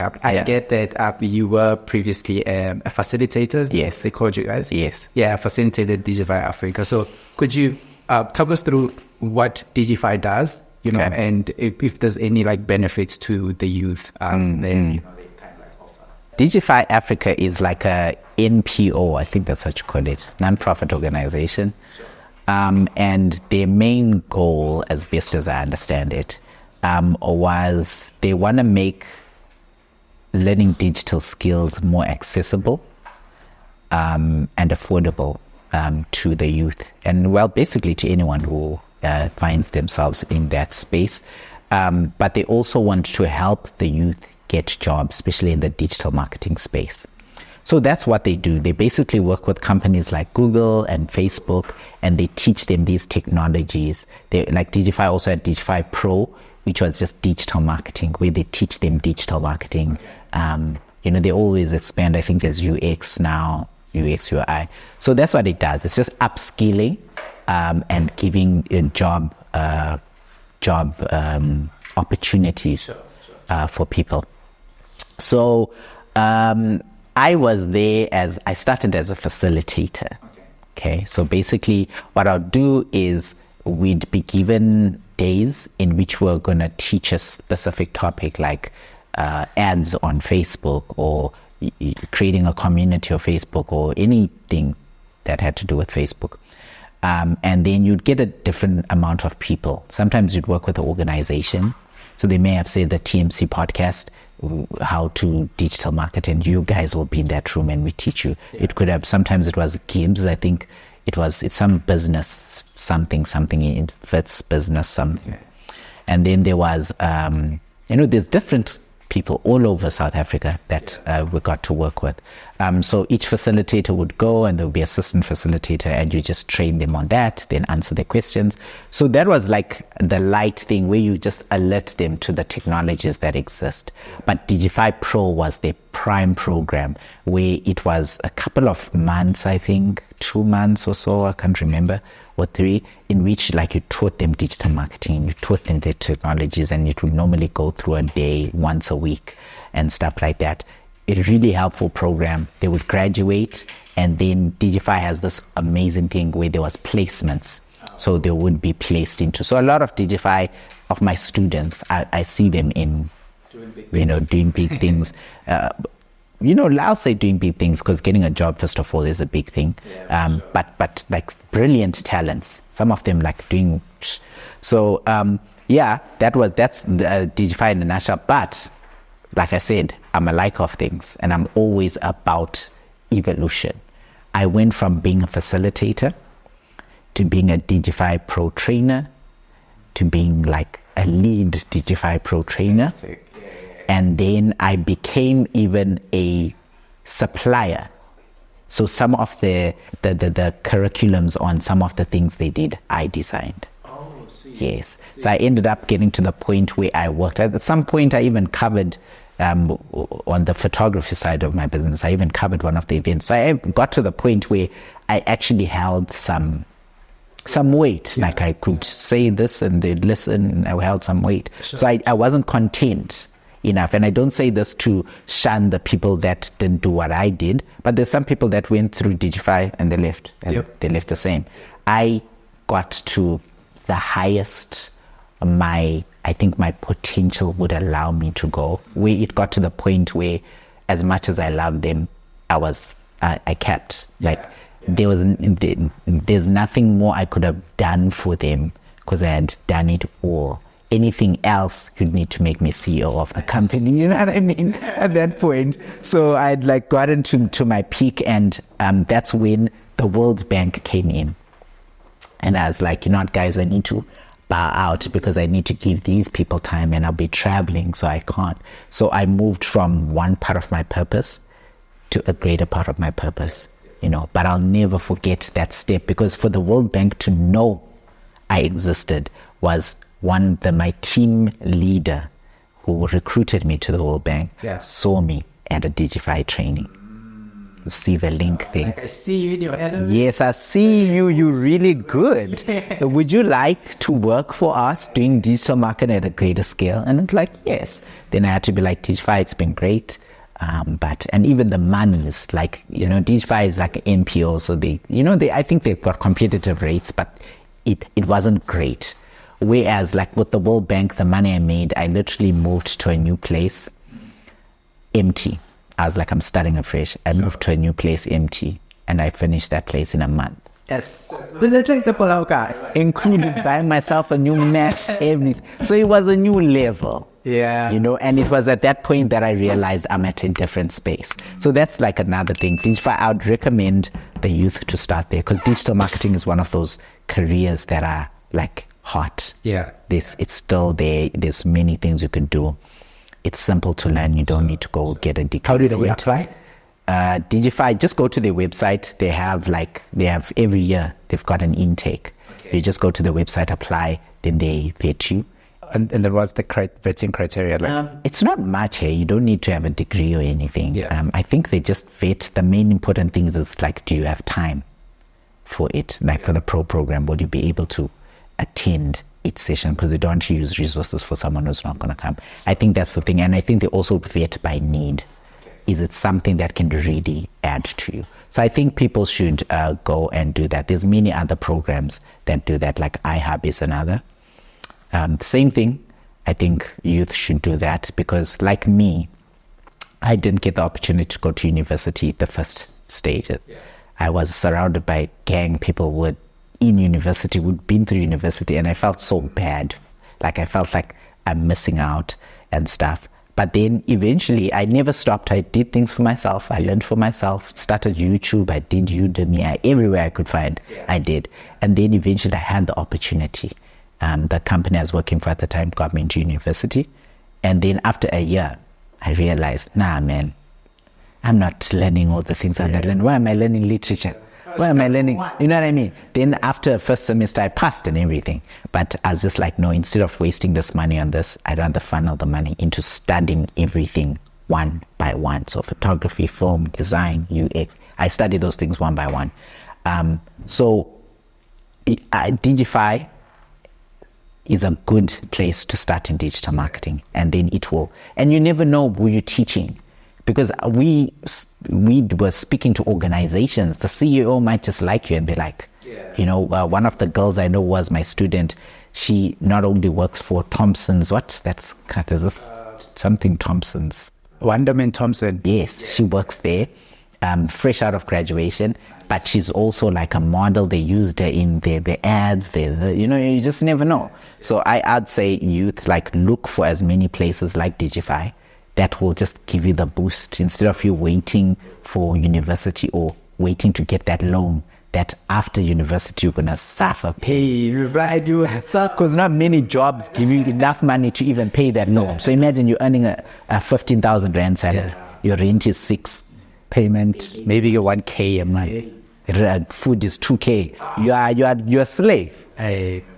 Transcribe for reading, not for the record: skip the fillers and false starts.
I get that you were previously a facilitator. Yes. They called you guys. Yes. Yeah, facilitated Digify Africa. So could you talk us through what Digify does, and if there's any like benefits to the youth, then they kind of like offer. Digify Africa is like a NPO, I think that's what you call it, non-profit organization. Sure. And their main goal, as best as I understand it, was they want to make learning digital skills more accessible and affordable to the youth, and basically to anyone who finds themselves in that space. But they also want to help the youth get jobs, especially in the digital marketing space. So that's what they do. They basically work with companies like Google and Facebook, and they teach them these technologies. They, like Digify also had Digify Pro, which was just digital marketing, where they teach them digital marketing. They always expand. I think there's UX now, UX, UI. So that's what it does. It's just upskilling and giving job opportunities for people. So I was there I started as a facilitator. Okay. So basically what I'll do is we'd be given days in which we're going to teach a specific topic, like ads on Facebook, or creating a community on Facebook, or anything that had to do with Facebook. And then you'd get a different amount of people. Sometimes you'd work with an organization. So they may have said the TMC Podcast, how to digital market, and you guys will be in that room and we teach you. Yeah. It could have, sometimes it was Gibbs, I think it's some business, something in Fitz business, something. Okay. And then there was, there's different people all over South Africa that we got to work with. So each facilitator would go, and there would be assistant facilitator, and you just train them on that, then answer their questions. So that was like the light thing, where you just alert them to the technologies that exist. But Digify Pro was their prime program, where it was a couple of months, I think 2 months or so, I can't remember, or 3, in which like you taught them digital marketing, you taught them the technologies, and it would normally go through a day once a week and stuff like that. A really helpful program. They would graduate, and then Digify has this amazing thing where there was placements. So they would be placed into. So a lot of Digify, of my students, I see them in, doing big things. I'll say doing big things, because getting a job, first of all, is a big thing. Sure. But like brilliant talents. Some of them like doing. So that's Digify in a nutshell. But like I said, I'm a like of things, and I'm always about evolution. I went from being a facilitator to being a Digify Pro trainer to being like a lead Digify Pro trainer. And then I became even a supplier. So some of the curriculums on some of the things they did, I designed. Oh, sweet. Yes. So I ended up getting to the point where I worked. At some point, I even covered, on the photography side of my business, I even covered one of the events. So I got to the point where I actually held some weight. Yeah. Like I could say this and they'd listen, and I held some weight. Sure. So I wasn't content enough. And I don't say this to shun the people that didn't do what I did, but there's some people that went through Digify and they left, and they left the same. I got to the highest I think my potential would allow me to go, where it got to the point where, as much as I loved them, I kept, there's nothing more I could have done for them, because I had done it all. Anything else you'd need to make me CEO of the company, you know what I mean, at that point. So I'd like gotten to my peak, and that's when the World Bank came in. And I was like, guys, I need to bow out, because I need to give these people time, and I'll be traveling, so I can't. So I moved from one part of my purpose to a greater part of my purpose, but I'll never forget that step, because for the World Bank to know I existed was my team leader who recruited me to the World Bank saw me at a Digify training. You see the link there. Like I see you in your elevator. Yes, I see you. You're really good. Would you like to work for us doing digital marketing at a greater scale? And it's like, yes. Then I had to be like, Digify, it's been great. And even the money is like, Digify is like an NPO. So I think they've got competitive rates, but it wasn't great. Whereas like with the World Bank, the money I made, I literally moved to a new place empty. I was like, I'm starting afresh. I moved to a new place empty, and I finished that place in a month. Yes. Including buying myself a new Mac, everything. So it was a new level. Yeah. And it was at that point that I realized I'm at a different space. So that's like another thing. Digify, I would recommend the youth to start there, because digital marketing is one of those careers that are like hot. Yeah. It's still there. There's many things you can do. It's simple to learn. You don't need to go get a degree. How do they apply? Digify, just go to their website. They have every year, they've got an intake. Okay. You just go to the website, apply, then they vet you. And then what's the vetting criteria like? It's not much here. You don't need to have a degree or anything. Yeah. I think they just vet. The main important things is like, do you have time for it? Like for the pro program, will you be able to attend each session, because they don't use resources for someone who's not going to come. I think that's the thing. And I think they also vet by need. Is it something that can really add to you? So I think people should go and do that. There's many other programs that do that, like iHub is another. Same thing. I think youth should do that, because like me, I didn't get the opportunity to go to university the first stages. Yeah. I was surrounded by gang people who in university, who'd been through university, and I felt so bad. Like I felt like I'm missing out and stuff. But then eventually I never stopped. I did things for myself. I learned for myself, started YouTube. I did Udemy. Everywhere I could find, I did. And then eventually I had the opportunity. The company I was working for at the time got me into university. And then after a year, I realized, nah, man, I'm not learning all the things I'm not learning. Why am I learning literature? Why am I learning? You know what I mean? Then after first semester, I passed and everything. But I was just like, no, instead of wasting this money on this, I'd rather funnel the money into studying everything one by one. So photography, film, design, UX. I studied those things one by one. Digify is a good place to start in digital marketing. And then it will. And you never know who you're teaching. Because we were speaking to organizations. The CEO might just like you and be like, one of the girls I know was my student. She not only works for Thompson's, something Thompson's. Wonderman Thompson. Yes, she works there, fresh out of graduation. But she's also like a model. They used her in the ads. You just never know. So I'd say youth, like look for as many places like Digify that will just give you the boost, instead of you waiting for university or waiting to get that loan that after university you're going to suffer. Hey, right, you because not many jobs give you enough money to even pay that loan. So imagine you're earning a 15,000 rand salary. Your rent is 6, payment maybe you're 1K a month. Food is 2K. You're a slave. Hey.